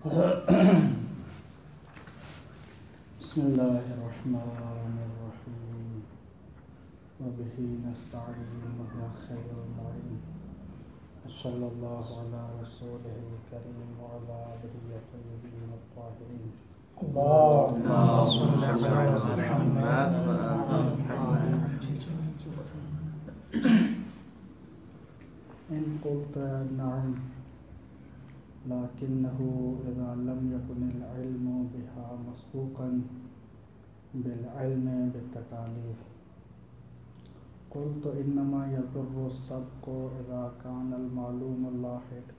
بسم اللہ الرحمن الرحیم وبہ نستعین وهو خیر المعین صلی اللہ علی رسولہ الکریم وعلی آلہ الطیبین الطاہرین اللهم صل على محمد ان قلت نعم لكنه إذا لم يكن العلم بها مسبوقا بالعلم بالتكاليف قلت إنما يضر السبق إذا كان المعلوم اللاحق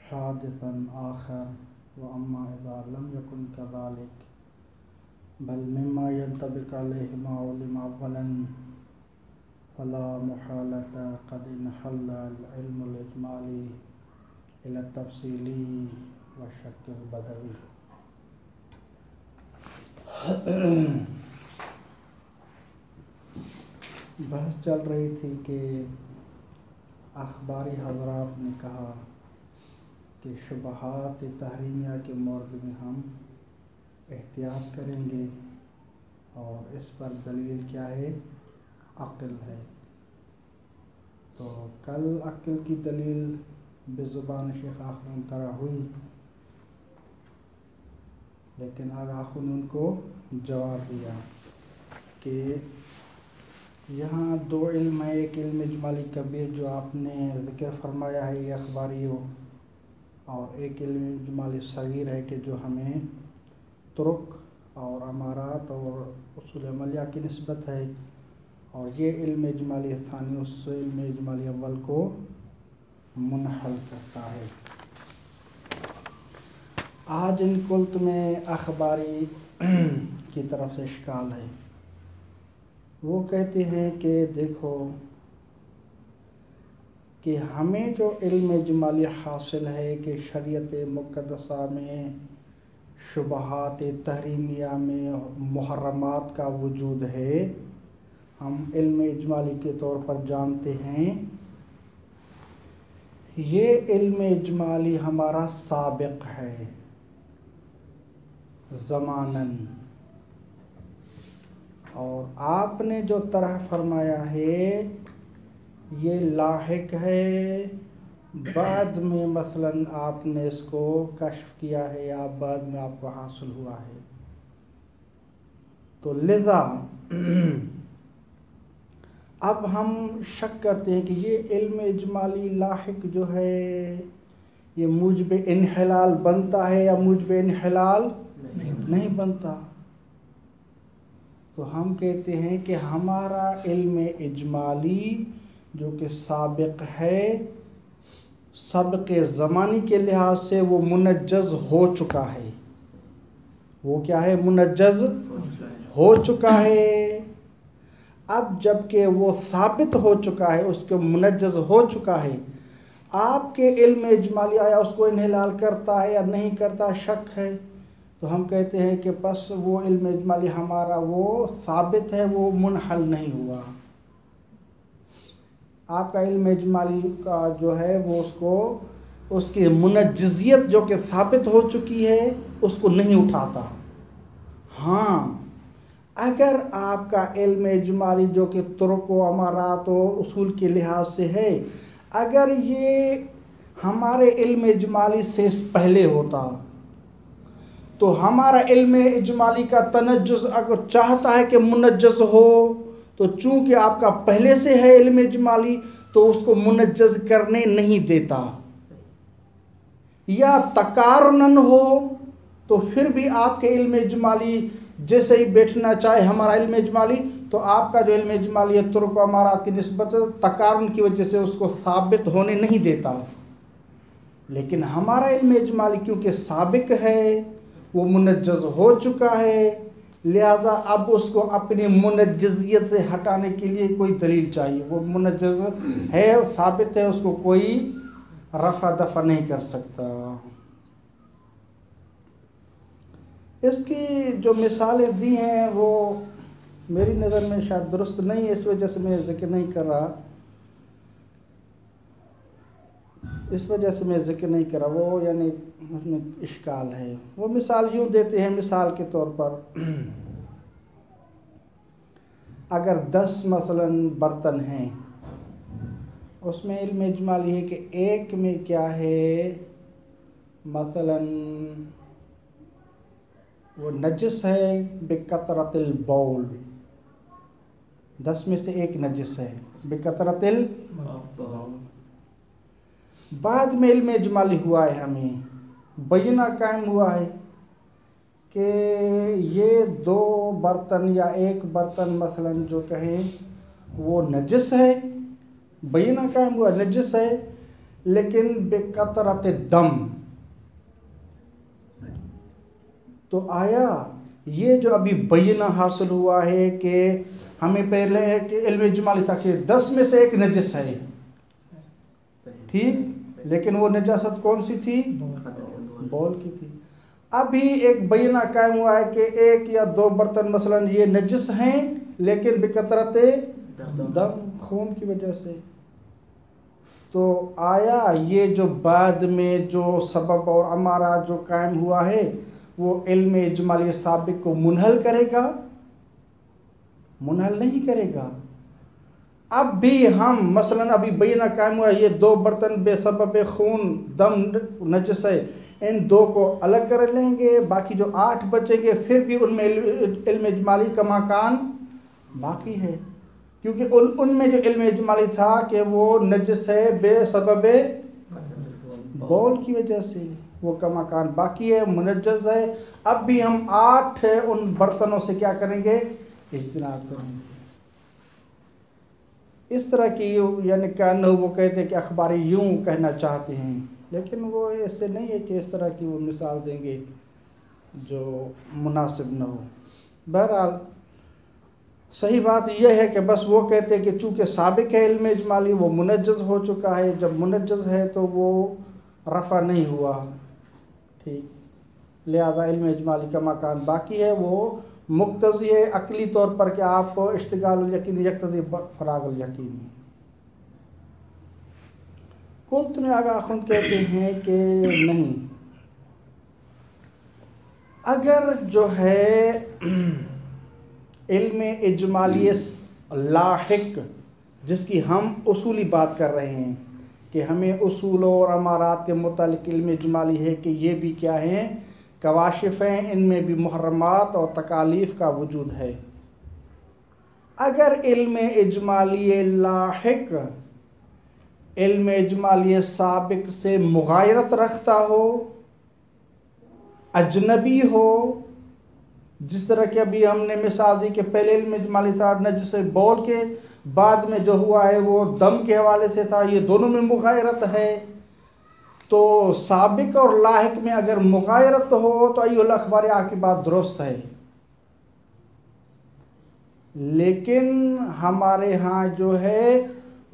حادثا آخر وأما إذا لم يكن كذلك بل مما ينطبق عليه ما علم أولا فلا محالة قد انحل العلم الإجمالي إلى التفصيلي والشك البدوي. بحث چل رہی تھی کہ اخباری حضرات نے کہا کہ شبہات تحریمیہ کے مورد میں ہم احتیاط کریں گے اور اس پر دلیل کیا ہے؟ عقل ہے. تو کل عقل کی دلیل بزبان شیخ آخر منترا ہوئی، لیکن آج آخر نے ان کو جواب دیا کہ یہاں دو علم ہے، ایک علم اجمالی کبیر جو آپ نے ذکر فرمایا ہے یہ اخباری ہو، اور ایک علم اجمالی صغیر ہے کہ جو ہمیں طرق اور امارات اور اصول عملیہ کی نسبت ہے، اور یہ علم اجمالی ثانی اس علم اجمالی اول کو منحل کرتا ہے. آج ان قلت میں اخباری کی طرف سے اشکال ہے. وہ کہتے ہیں کہ دیکھو کہ ہمیں جو علم اجمالی حاصل ہے کہ شریعت مقدسہ میں شبہات تحریمیہ میں محرمات کا وجود ہے، ہم علم اجمالی کے طور پر جانتے ہیں. یہ علم اجمالی ہمارا سابق ہے زماناً، اور آپ نے جو طرح فرمایا ہے یہ لاحق ہے، بعد میں مثلاً آپ نے اس کو کشف کیا ہے یا بعد میں آپ کو حاصل ہوا ہے. تو لذا اب ہم شک کرتے ہیں کہ یہ علم اجمالی لاحق جو ہے یہ موجب انحلال بنتا ہے یا موجب انحلال نہیں بنتا. تو ہم کہتے ہیں کہ ہمارا علم اجمالی جو کہ سابق ہے، سابق زمانی کے لحاظ سے وہ منجز ہو چکا ہے. وہ کیا ہے؟ منجز ہو چکا ہے. اب جب کہ وہ ثابت ہو چکا ہے، اس کے منجز ہو چکا ہے، آپ کے علم اجمالی آیا اس کو انحلال کرتا ہے یا نہیں کرتا، شک ہے. تو ہم کہتے ہیں کہ پس وہ علم اجمالی ہمارا وہ ثابت ہے، وہ منحل نہیں ہوا. آپ کا علم اجمالی کا جو ہے وہ اس کی منجزیت جو کہ ثابت ہو چکی ہے اس کو نہیں اٹھاتا. ہاں اگر آپ کا علم اجمالی جو کہ طرق و امارات و اصول کے لحاظ سے ہے، اگر یہ ہمارے علم اجمالی سے پہلے ہوتا تو ہمارا علم اجمالی کا تنجز اگر چاہتا ہے کہ منجز ہو، تو چونکہ آپ کا پہلے سے ہے علم اجمالی تو اس کو منجز کرنے نہیں دیتا. یا تقارنن ہو تو پھر بھی آپ کے علم اجمالی جیسے ہی بیٹھنا چاہے ہمارا علم اجمالی، تو آپ کا جو علم اجمالی ہے طرق و امارات کی نسبت تقارن کی وجہ سے اس کو ثابت ہونے نہیں دیتا. لیکن ہمارا علم اجمالی کیونکہ سابق ہے، وہ منجز ہو چکا ہے، لہذا اب اس کو اپنی منجزیت سے ہٹانے کے لیے کوئی دلیل چاہیے. وہ منجز ہے، ثابت ہے، اس کو کوئی رفع دفع نہیں کر سکتا. اس کی جو مثالیں دی ہیں وہ میری نظر میں شاید درست نہیں ہے، اس وجہ سے میں ذکر نہیں کر رہا. اس وجہ سے میں ذکر نہیں کرا، وہ یعنی اس میں اشکال ہے۔ وہ مثال یوں دیتے ہیں، مثال کے طور پر اگر 10 مثلاً برتن ہیں، اس میں علم اجمالی ہے کہ ایک میں کیا ہے، مثلاً وہ نجس ہے بکثرت البول، 10 میں سے ایک نجس ہے بکثرت البول۔ بعد میں علم اجمالی ہوا ہے، ہمیں بینہ قائم ہوا ہے کہ یہ 2 برتن یا ایک برتن مثلاً جو کہیں وہ نجس ہے، بینہ قائم ہوا نجس ہے لیکن بکثرت الدم۔ تو آیا یہ جو ابھی بینہ حاصل ہوا ہے کہ ہمیں پہلے ہے کہ علم اجمالی تھا کہ 10 میں سے ایک نجس ہے، ٹھیک، لیکن وہ نجاست کون سی تھی؟ بول کی تھی۔ ابھی ایک بینہ قائم ہوا ہے کہ 1 یا 2 برتن مثلاً یہ نجس ہیں لیکن بکثرت دم، خون کی وجہ سے۔ تو آیا یہ جو بعد میں جو سبب اور امارہ جو قائم ہوا ہے وہ علم اجمالی سابق کو منحل کرے گا؟ منحل نہیں کرے گا۔ اب بھی ہم مثلاً ابھی بینہ قائم ہوا ہے یہ 2 برتن بے سبب خون دم نجس ہے، ان 2 کو الگ کر لیں گے، باقی جو 8 بچیں گے پھر بھی ان میں علم اجمالی کا مکان باقی ہے، کیونکہ ان میں جو علم اجمالی تھا کہ وہ نجس ہے بے سبب بول کی وجہ سے، وہ کا مکان باقی ہے، منجز ہے۔ اب بھی ہم 8 ان برتنوں سے کیا کریں گے؟ اجتناب کریں گے۔ اس طرح کی یعنی کہنا وہ کہتے ہیں کہ اخباری یوں کہنا چاہتے ہیں، لیکن وہ ایسے نہیں ہے کہ اس طرح کی وہ مثال دیں گے جو مناسب نہ ہو۔ بہرحال صحیح بات یہ ہے کہ بس وہ کہتے ہیں کہ چونکہ سابق ہے علم اجمالی وہ منجز ہو چکا ہے، جب منجز ہے تو وہ رفع نہیں ہوا، ٹھیک، لہذا علم اجمالی کا مکان باقی ہے، وہ مقتضی ہے عقلی طور پر کہ آپ اشتغال الیقین یقتضی فراغ الیقین۔ قلت میں آگاہ خود کہتے ہیں کہ نہیں، اگر جو ہے علم اجمالی لاحق جس کی ہم اصولی بات کر رہے ہیں کہ ہمیں اصول اور امارات کے متعلق علم اجمالی ہے کہ یہ بھی کیا ہیں، کواشف ہیں، ان میں بھی محرمات اور تکالیف کا وجود ہے۔ اگر علم اجمالی لاحق علم اجمالی سابق سے مغایرت رکھتا ہو، اجنبی ہو، جس طرح کہ ابھی ہم نے مثال دی کہ پہلے علم اجمالی تھا نجس بول کے، بعد میں جو ہوا ہے وہ دم کے حوالے سے تھا، یہ دونوں میں مغایرت ہے، تو سابق اور لاحق میں اگر مغایرت ہو تو ایھا الاخبار آپ کی بات درست ہے، لیکن ہمارے ہاں جو ہے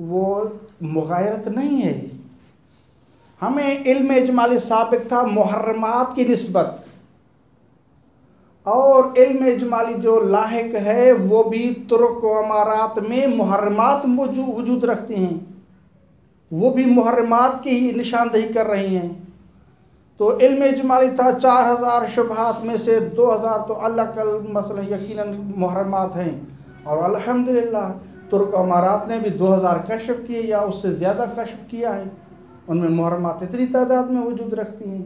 وہ مغایرت نہیں ہے۔ ہمیں علم اجمالی سابق تھا محرمات کی نسبت، اور علم اجمالی جو لاحق ہے وہ بھی ترک و امارات میں محرمات وجود رکھتے ہیں، وہ بھی محرمات کی ہی نشاندہی کر رہی ہیں۔ تو علم اجمالی تھا 4000 شبہات میں سے 2000 تو اللہ کل مثلا یقیناً محرمات ہیں، اور الحمدللہ ترک و امارات نے بھی 2000 کشف کیے یا اس سے زیادہ کشف کیا ہے، ان میں محرمات اتنی تعداد میں وجود رکھتی ہیں،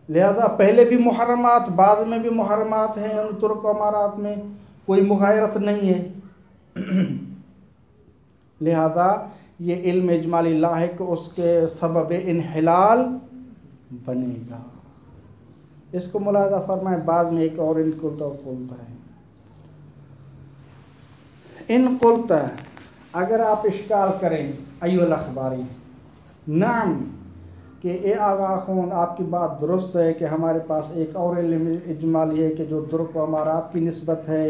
لہذا پہلے بھی محرمات بعد میں بھی محرمات ہیں، ان ترک و امارات میں کوئی مغایرت نہیں ہے، لہذا یہ علم اجمالی لاحق اس کے سبب انحلال بنے گا۔ اس کو ملاحظہ فرمائیں، بعد میں ایک اور ان قلتا ہے، ان قلتا اگر آپ اشکال کریں ایھا الاخباری، نعم کہ اے آغا خون آپ کی بات درست ہے کہ ہمارے پاس ایک اور علم اجمالی ہے کہ جو ترک و امارات کی نسبت ہے،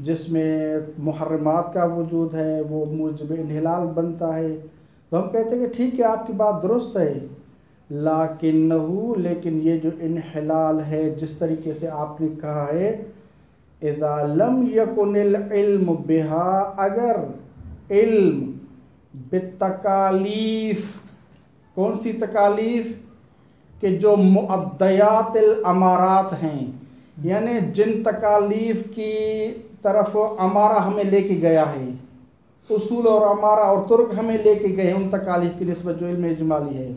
جس میں محرمات کا وجود ہے، وہ موجب انحلال بنتا ہے، تو ہم کہتے ہیں کہ ٹھیک ہے آپ کی بات درست ہے، لیکن یہ جو انحلال ہے جس طریقے سے آپ نے کہا ہے، اذا لم یکن العلم بها، اگر علم بالتکالیف کون سی تکالیف؟ کہ جو مؤدیات الامارات ہیں، یعنی جن تکالیف کی طرف امارہ ہمیں لے کے گیا ہے، اصول اور امارہ اور ترک ہمیں لے کے گئے ہیں، ان تکالیف کی نسبت جو علم اجمالی ہے۔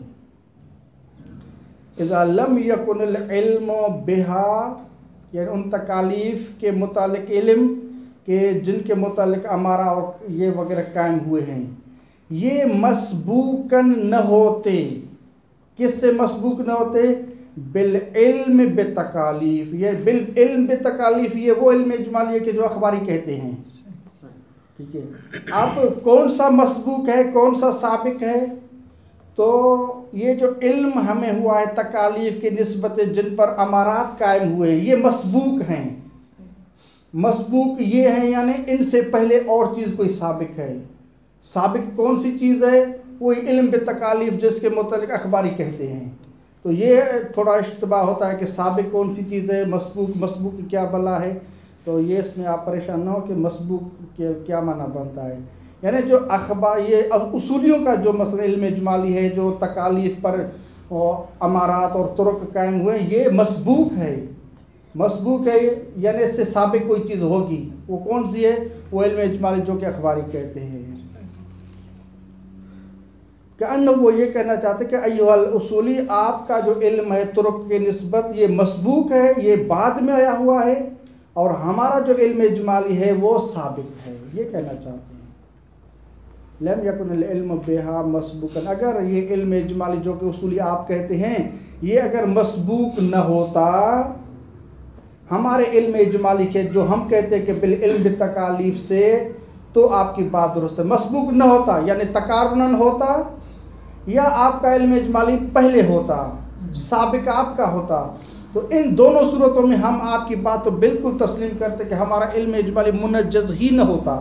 اذا لم یکن العلم بہا، یعنی ان تکالیف کے متعلق علم کہ جن کے متعلق امارہ اور یہ وغیرہ قائم ہوئے ہیں، یہ مسبوقاً نہ ہوتے، کس سے مسبوق نہ ہوتے؟ بالعلم بتکالیف، یہ بالعلم بتکالیف یہ وہ علم اجمالی ہے کہ جو اخباری کہتے ہیں، ٹھیک ہے۔ اب کون سا مسبوق ہے، کون سا سابق ہے؟ تو یہ جو علم ہمیں ہوا ہے تکالیف کی نسبت جن پر امارات قائم ہوئے ہیں، یہ مسبوق ہیں۔ مسبوق یہ ہیں یعنی ان سے پہلے اور چیز کوئی سابق ہے۔ سابق کون سی چیز ہے؟ وہی علم بتکالیف جس کے متعلق اخباری کہتے ہیں۔ تو یہ تھوڑا اشتباہ ہوتا ہے کہ سابق کون سی چیز ہے، مسبوق کی کیا بلا ہے، تو یہ اس میں آپ پریشان نہ ہو کہ مسبوق کے کیا معنی بنتا ہے۔ یعنی جو اخبار، یہ اصولیوں کا جو مسئلہ علم اجمالی ہے، جو تکالیف پر امارات اور طرق قائم ہوئے، یہ مسبوق ہے۔ مسبوق ہے یعنی اس سے سابق کوئی چیز ہوگی، وہ کون سی ہے؟ وہ علم اجمالی جو کہ اخباری کہتے ہیں۔ کہ وہ یہ کہنا چاہتے کہ ایھا الاصولی، آپ کا جو علم ہے طرق کے نسبت یہ مسبوق ہے، یہ بعد میں آیا ہوا ہے، اور ہمارا جو علم اجمالی ہے وہ سابق ہے، یہ کہنا چاہتے ہیں۔ لم یکن العلم بہا مسبوقا، اگر یہ علم اجمالی جو کہ اصولی آپ کہتے ہیں یہ اگر مسبوق نہ ہوتا ہمارے علم اجمالی کے جو ہم کہتے ہیں کہ بالعلم بالتکالیف سے، تو آپ کی بات درست ہے۔ مسبوق نہ ہوتا یعنی تقارناً ہوتا، یا آپ کا علم اجمالی پہلے ہوتا، سابق آپ کا ہوتا، تو ان دونوں صورتوں میں ہم آپ کی بات تو بالکل تسلیم کرتے کہ ہمارا علم اجمالی منجز ہی نہ ہوتا،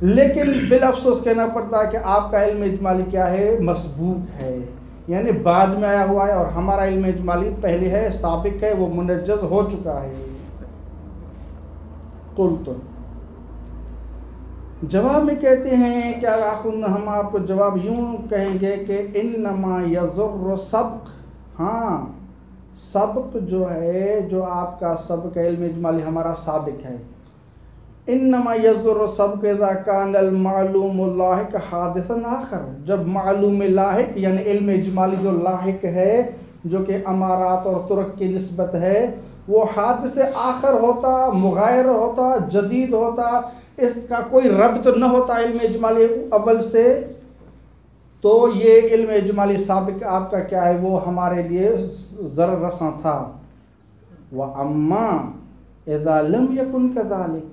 لیکن بالافسوس کہنا پڑتا ہے کہ آپ کا علم اجمالی کیا ہے؟ مسبوق ہے، یعنی بعد میں آیا ہوا ہے، اور ہمارا علم اجمالی پہلے ہے، سابق ہے، وہ منجز ہو چکا ہے۔ قلت، جواب میں کہتے ہیں کہ ہم آپ کو جواب یوں کہیں گے کہ انما یضر سبق، ہاں سبق جو ہے، جو آپ کا سبق علم اجمالی ہمارا سابق ہے، انما یضر سبق اذا کان المعلوم لاحق حادثا آخر، جب معلوم لاحق یعنی علم اجمالی جو لاحق ہے، جو کہ امارات اور طرق کی نسبت ہے، وہ حادث آخر ہوتا، مغایر ہوتا، جدید ہوتا، اس کا کوئی ربط نہ ہوتا علم اجمالی اول سے، تو یہ علم اجمالی سابق آپ کا کیا ہے؟ وہ ہمارے لیے ضرر رساں تھا۔ وَأَمَّا إِذَا لَمْ يَكُنْ كَذَلِكَ،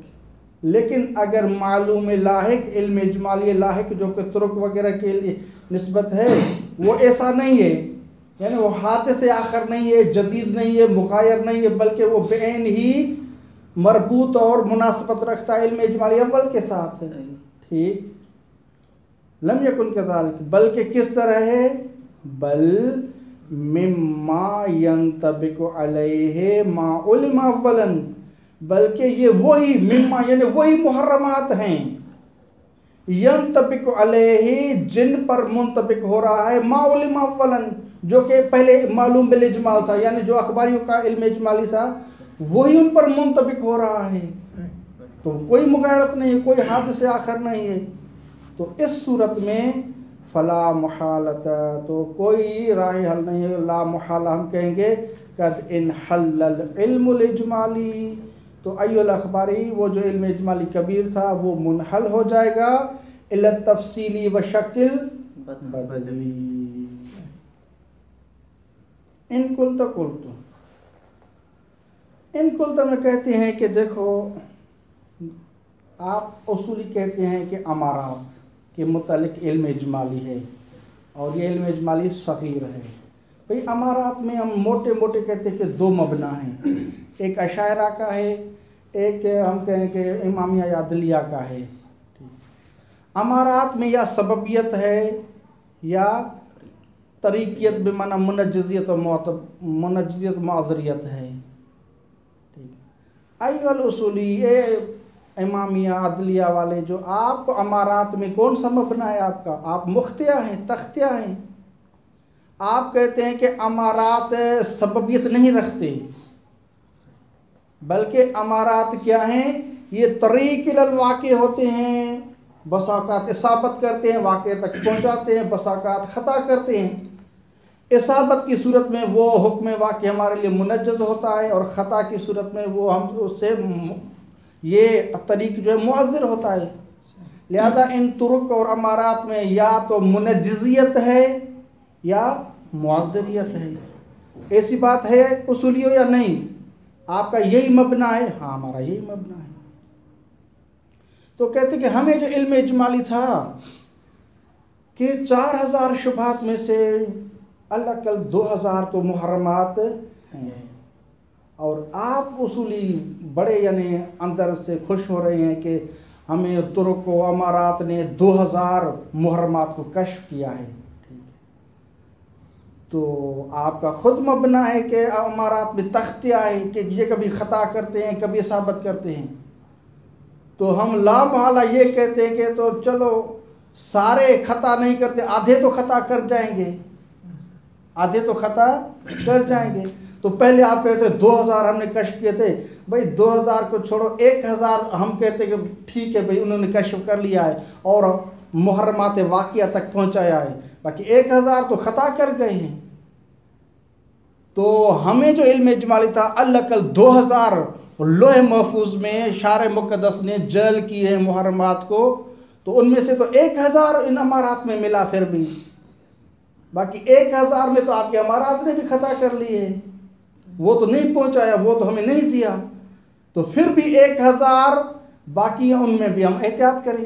لیکن اگر معلوم لاحق علم اجمالی لاحق جو کہ طرق وغیرہ کے لیے نسبت ہے وہ ایسا نہیں ہے، یعنی وہ حادث آخر نہیں ہے، جدید نہیں ہے، مغایر نہیں ہے، بلکہ وہ بعین ہی مربوط اور مناسبت رکھتا ہے علم اجمالی اول کے ساتھ ہے، ٹھیک۔ لم یکن کذالک، بلکہ کس طرح ہے؟ بل مما ینطبق علیہ ما علم اولا، بلکہ یہ وہی مما یعنی وہی محرمات ہیں، ینطبق علیہ جن پر منطبق ہو رہا ہے، ما علم اولا جو کہ پہلے معلوم بالاجمال تھا، یعنی جو اخباریوں کا علم اجمالی تھا وہی ان پر منطبق ہو رہا ہے، تو کوئی مغایرت نہیں ہے، کوئی حادث آخر نہیں ہے۔ تو اس صورت میں فلا محالت، تو کوئی راہ حل نہیں ہے، لا محالہ ہم کہیں گے قد انحل العلم الاجمالی، تو ایو الاخباری وہ جو علم اجمالی کبیر تھا وہ منحل ہو جائے گا الی التفصیلی و شکل بدلی۔ ان قلت میں کہتے ہیں کہ دیکھو آپ اصولی کہتے ہیں کہ امارات کے متعلق علم اجمالی ہے، اور یہ علم اجمالی صغیر ہے۔ بھئی امارات میں ہم موٹے موٹے کہتے ہیں کہ دو مبنا ہیں، ایک اشاعرہ کا ہے، ایک ہم کہیں کہ امامیہ یا عدلیہ کا ہے۔ امارات میں یا سببیت ہے یا طریقیت بمعنی منجزیت و معذریت ہے۔ ایھا الاصولی، امامیہ عدلیہ والے جو آپ امارات میں کون سا مبنا ہے آپ کا؟ آپ مختیہ ہیں، تختیہ ہیں. آپ کہتے ہیں کہ امارات سببیت نہیں رکھتے، بلکہ امارات کیا ہیں؟ یہ طریق الواقع ہوتے ہیں. بس اوقات اصابت کرتے ہیں، واقع تک پہنچاتے ہیں، بس اوقات خطا کرتے ہیں. اصابت کی صورت میں وہ حکم واقع ہمارے لیے منجز ہوتا ہے، اور خطا کی صورت میں وہ ہم اس سے یہ طریق جو ہے معذر ہوتا ہے. لہذا ان طرق اور امارات میں یا تو منجزیت ہے یا معذریت ہے. ایسی بات ہے اصولیوں یا نہیں؟ آپ کا یہی مبنا ہے؟ ہاں ہمارا یہی مبنا ہے. تو کہتے کہ ہمیں جو علم اجمالی تھا کہ 4000 شبہات میں سے اللہ کل 2000 تو محرمات ہیں، اور آپ اصولی بڑے یعنی اندر سے خوش ہو رہے ہیں کہ ہمیں طرق و امارات نے 2000 محرمات کو کشف کیا ہے. تو آپ کا خود مبنا ہے کہ امارات میں تختیہ ہے کہ یہ کبھی خطا کرتے ہیں، کبھی اصابت کرتے ہیں. تو ہم لا محالہ یہ کہتے ہیں کہ تو چلو سارے خطا نہیں کرتے، آدھے تو خطا کر جائیں گے، آدھے تو خطا کر جائیں گے. تو پہلے آپ کہتے 2000 ہم نے کشف کیے تھے. بھائی 2000 کو چھوڑو، 1000 ہم کہتے کہ ٹھیک ہے بھائی انہوں نے کشف کر لیا ہے اور محرمات واقعہ تک پہنچایا ہے، باقی 1000 تو خطا کر گئے ہیں. تو ہمیں جو علم اجمالی تھا اللہ کل 2000 لوح محفوظ میں شارع مقدس نے جعل کی ہے محرمات کو، تو ان میں سے تو 1000 ان امارات میں ملا، پھر بھی باقی 1000 میں تو آپ کے امارات نے بھی خطا کر لی ہے، وہ تو نہیں پہنچایا، وہ تو ہمیں نہیں دیا. تو پھر بھی 1000 باقی ہیں، ان میں بھی ہم احتیاط کریں.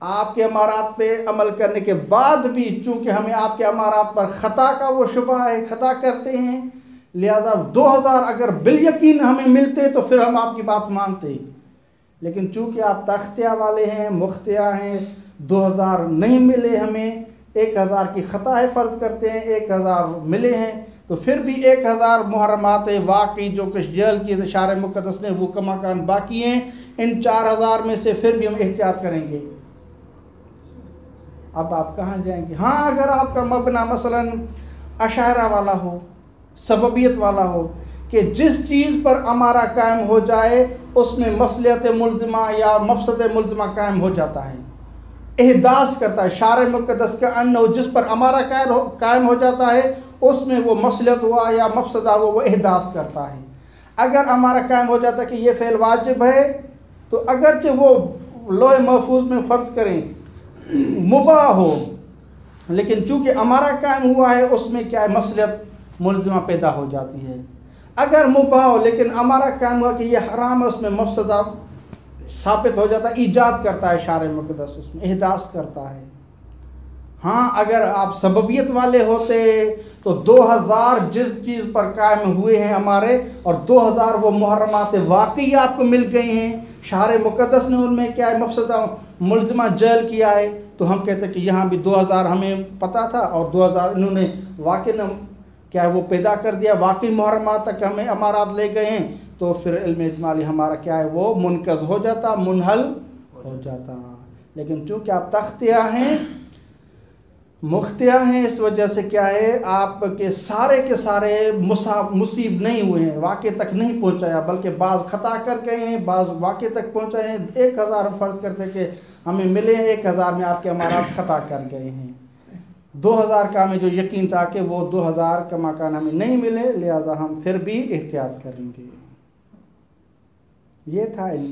آپ کے امارات پہ عمل کرنے کے بعد بھی چونکہ ہمیں آپ کے امارات پر خطا کا وہ شبہ ہے، خطا کرتے ہیں، لہذا 2000 اگر بالیقین ہمیں ملتے تو پھر ہم آپ کی بات مانتے. لیکن چونکہ آپ تختیہ والے ہیں، مختیہ ہیں، 2000 نہیں ملے ہمیں، 1000 کی خطا ہے فرض کرتے ہیں، 1000 ملے ہیں، تو پھر بھی 1000 محرمات واقعی جو کچھ جعل کی شارع مقدس نے وہ کماکان باقی ہیں. ان 4000 میں سے پھر بھی ہم احتیاط کریں گے. اب آپ کہاں جائیں گے؟ ہاں اگر آپ کا مبنا مثلا اشاعرہ والا ہو، سببیت والا ہو کہ جس چیز پر امارہ قائم ہو جائے اس میں مصلحت ملزمہ یا مفسد ملزمہ قائم ہو جاتا ہے، احداث کرتا ہے. شارع مقدس کا انہو جس پر امارہ قائم ہو جاتا ہے اس میں وہ مصلحت ہوا یا مفسدہ ہوا وہ احداث کرتا ہے. اگر امارہ قائم ہو جاتا ہے کہ یہ فعل واجب ہے تو اگرچہ وہ لوح محفوظ میں فرض کریں مباح ہو، لیکن چونکہ امارہ قائم ہوا ہے اس میں کیا ہے مصلحت ملزمہ پیدا ہو جاتی ہے. اگر مباح ہو لیکن امارہ قائم ہوا کہ یہ حرام ہے، اس میں مفسدہ ثابت ہو جاتا ہے، ایجاد کرتا ہے شارع مقدس، اس میں احداث کرتا ہے. ہاں اگر آپ سببیت والے ہوتے تو 2000 جس چیز پر قائم ہوئے ہیں ہمارے اور 2000 وہ محرمات واقعی آپ کو مل گئی ہیں، شارع مقدس نے ان میں کیا ہے مفسدہ ملزمہ جعل کیا ہے، تو ہم کہتے ہیں کہ یہاں بھی 2000 ہمیں پتہ تھا اور 2000 انہوں نے واقعی کیا ہے وہ پیدا کر دیا، واقعی محرمات تک ہمیں امارات لے گئے ہیں، تو پھر علم اجمالی ہمارا کیا ہے وہ منقض ہو جاتا، منحل ہو جاتا. لیکن چونکہ آپ تختیہ ہیں، مختیہ ہیں، اس وجہ سے کیا ہے آپ کے سارے مصیب نہیں ہوئے ہیں، واقع تک نہیں پہنچایا، بلکہ بعض خطا کر گئے ہیں، بعض واقع تک پہنچائے ہیں. 1000 فرض کرتے کہ ہمیں ملے ہیں، 1000 میں آپ کے امارات خطا کر گئے ہیں. 2000 کا ہمیں جو یقین تھا کہ وہ 2000 کا مکان ہمیں نہیں ملے، لہذا ہم پھر بھی احتیاط کریں گے. یہ تھا ان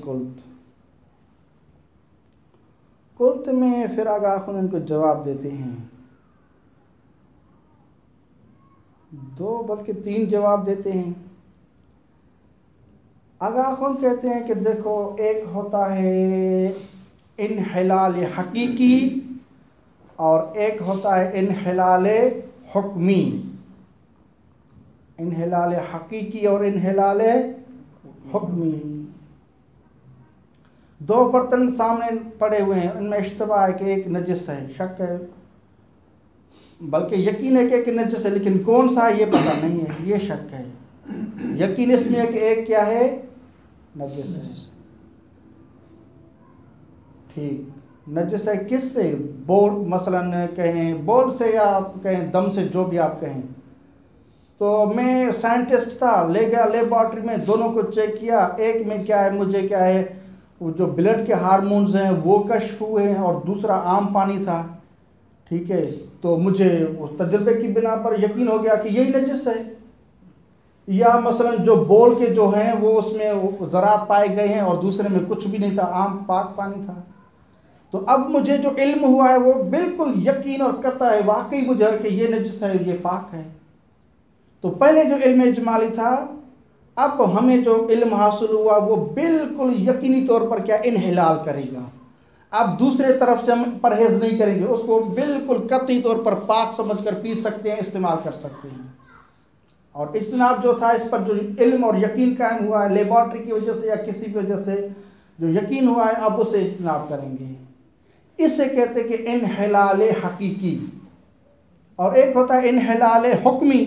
قلت میں. پھر آگاہ خون ان کو جواب دیتے ہیں، 2 بلکہ 3 جواب دیتے ہیں. آگاہ خون کہتے ہیں کہ دیکھو ایک ہوتا ہے انحلال حقیقی اور ایک ہوتا ہے انحلال حکمی. انحلال حقیقی اور انحلال حکمی 2 برتن سامنے پڑے ہوئے ہیں، ان میں اشتباہ ہے کہ ایک نجس ہے، شک ہے، بلکہ یقین ہے کہ ایک نجس ہے، لیکن کون سا ہے یہ پتہ نہیں ہے، یہ شک ہے. یقین اس میں ہے کہ ایک کیا ہے نجس ہے. ٹھیک. نجس ہے کس سے؟ بول مثلاً کہیں بول سے یا آپ کہیں دم سے، جو بھی آپ کہیں. تو میں سائنٹسٹ تھا، لے گیا لیبارٹری میں، دونوں کو چیک کیا، ایک میں کیا ہے، مجھے کیا ہے وہ جو بلڈ کے ہارمونز ہیں وہ کشف ہوئے ہیں، اور دوسرا عام پانی تھا. ٹھیک ہے. تو مجھے اس تجربے کی بنا پر یقین ہو گیا کہ یہی نجس ہے. یا مثلا جو بول کے جو ہیں وہ اس میں ذرات پائے گئے ہیں اور دوسرے میں کچھ بھی نہیں تھا، عام پاک پانی تھا. تو اب مجھے جو علم ہوا ہے وہ بالکل یقین اور قطع ہے، واقعی مجھے کہ یہ نجس ہے، یہ پاک ہے. تو پہلے جو علم اجمالی تھا، اب ہمیں جو علم حاصل ہوا وہ بالکل یقینی طور پر کیا انحلال کرے گا. اب دوسرے طرف سے ہم پرہیز نہیں کریں گے، اس کو بالکل قطعی طور پر پاک سمجھ کر پی سکتے ہیں، استعمال کر سکتے ہیں. اور اجتناب جو تھا، اس پر جو علم اور یقین قائم ہوا ہے لیبارٹری کی وجہ سے یا کسی کی وجہ سے جو یقین ہوا ہے، اب اسے اجتناب کریں گے. اسے کہتے ہیں کہ انحلال حقیقی. اور ایک ہوتا ہے انحلال حکمی،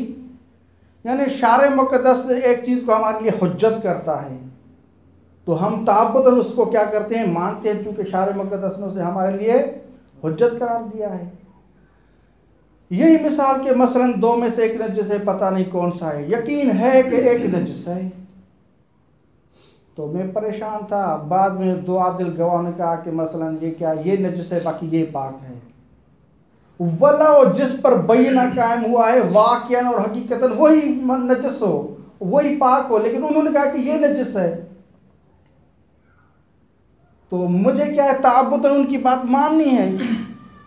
یعنی شارع مقدس ایک چیز کو ہمارے لیے حجت کرتا ہے تو ہم تعبداً اس کو کیا کرتے ہیں، مانتے ہیں، چونکہ شارع مقدس نے اسے ہمارے لیے حجت قرار دیا ہے. یہی مثال کہ مثلا دو میں سے ایک نجس ہے، پتہ نہیں کون سا ہے، یقین ہے کہ ایک نجس ہے. تو میں پریشان تھا، بعد میں دو عادل گواہ نے کہا کہ مثلا یہ کیا، یہ نجس ہے، باقی یہ پاک ہے. ولا جس پر بینہ قائم ہوا ہے واقعاً اور حقیقتاً وہی نجس ہو، وہی پاک ہو، لیکن انہوں نے کہا کہ یہ نجس ہے. تو مجھے کیا ہے، تعبداً ان کی بات ماننی ہے،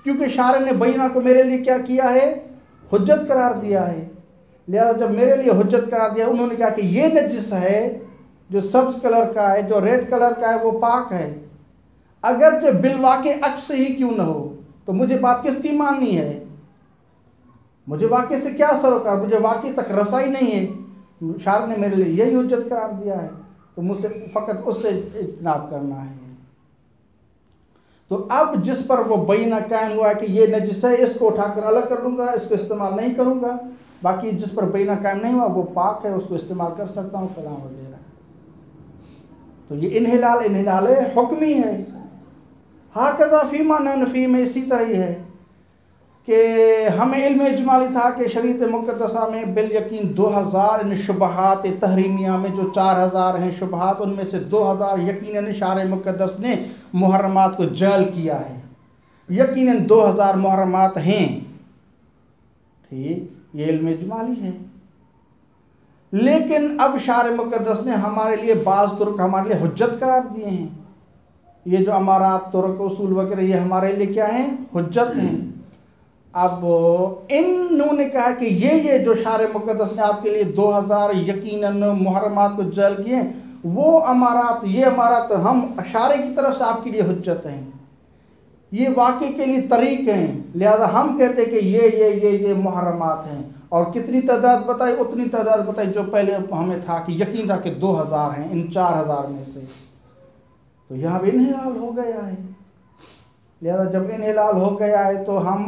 کیونکہ شارع نے بینہ کو میرے لیے کیا کیا ہے، حجت قرار دیا ہے. لہذا جب میرے لیے حجت قرار دیا، انہوں نے کہا کہ یہ نجس ہے، جو سبز کلر کا ہے، جو ریڈ کلر کا ہے وہ پاک ہے. اگرچہ بالواقع عکس ہی کیوں نہ ہو، تو مجھے بات کس کی ماننی ہے؟ مجھے واقع سے کیا سروکار، مجھے واقع تک رسائی نہیں ہے. شارع نے میرے لیے یہی حجت قرار دیا ہے، تو مجھ سے فقط اس سے اجتناب کرنا ہے. تو اب جس پر وہ بینہ قائم ہوا ہے کہ یہ نجس ہے، اس کو اٹھا کر الگ کر لوں گا، اس کو استعمال نہیں کروں گا. باقی جس پر بینہ قائم نہیں ہوا وہ پاک ہے، اس کو استعمال کر سکتا ہوں، کلام وغیرہ. تو یہ انحلال حکمی ہے. ہاکذا فیما ننفی میں اسی طرح ہی ہے کہ ہمیں علم اجمالی تھا کہ شریعت مقدسہ میں بالیقین 2000 ان شبہات تحریمیہ میں جو 4000 ہیں شبہات، ان میں سے 2000 یقیناً شارع مقدس نے محرمات کو جعل کیا ہے. یقیناً 2000 محرمات ہیں. ٹھیک، یہ علم اجمالی ہے. لیکن اب شارع مقدس نے ہمارے لیے بعض طرق ہمارے لیے حجت قرار دیے ہیں. یہ جو امارات، طرق، اصول وغیرہ، یہ ہمارے لیے کیا ہیں، حجت ہیں. اب انہوں نے کہا کہ یہ جو شارع مقدس نے آپ کے لیے 2000 یقیناً محرمات کو جعل کیے، وہ امارات، یہ امارات ہم شارع کی طرف سے آپ کے لیے حجت ہیں، یہ واقع کے لیے طریق ہیں. لہذا ہم کہتے ہیں کہ یہ محرمات ہیں. اور کتنی تعداد بتائی؟ اتنی تعداد بتائی جو پہلے ہمیں تھا کہ یقین تھا کہ 2000 ہیں ان 4000 میں سے. تو یہاں بھی انحلال ہو گیا ہے. لہذا جب انحلال ہو گیا ہے تو ہم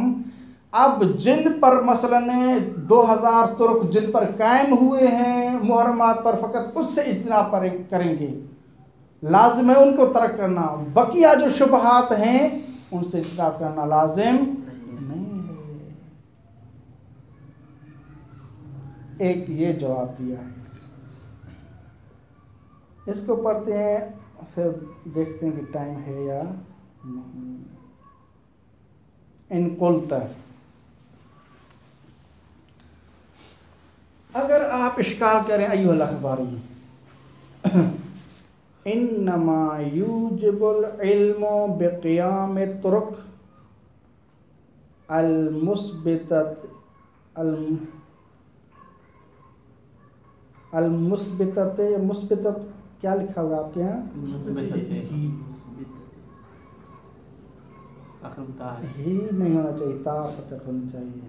اب جن پر مثلا 2000 طرق جن پر قائم ہوئے ہیں محرمات پر، فقط اس سے اجتناب کریں گے. لازم ہے ان کو ترک کرنا. بقیہ جو شبہات ہیں ان سے اجتناب کرنا لازم نہیں ہے. ایک یہ جواب دیا ہے. اس کو پڑھتے ہیں، پھر دیکھتے ہیں کہ ٹائم ہے یا نہیں. ان قلت، اگر آپ اشکال کریں ایھا الاخباری، انما یوجب العلم بقیام الطرق المثبتۃ کیا لکھا ہوگا آپ کے یہاں؟ ہی نہیں ہونا چاہیے، تا فقط ہونی چاہیے.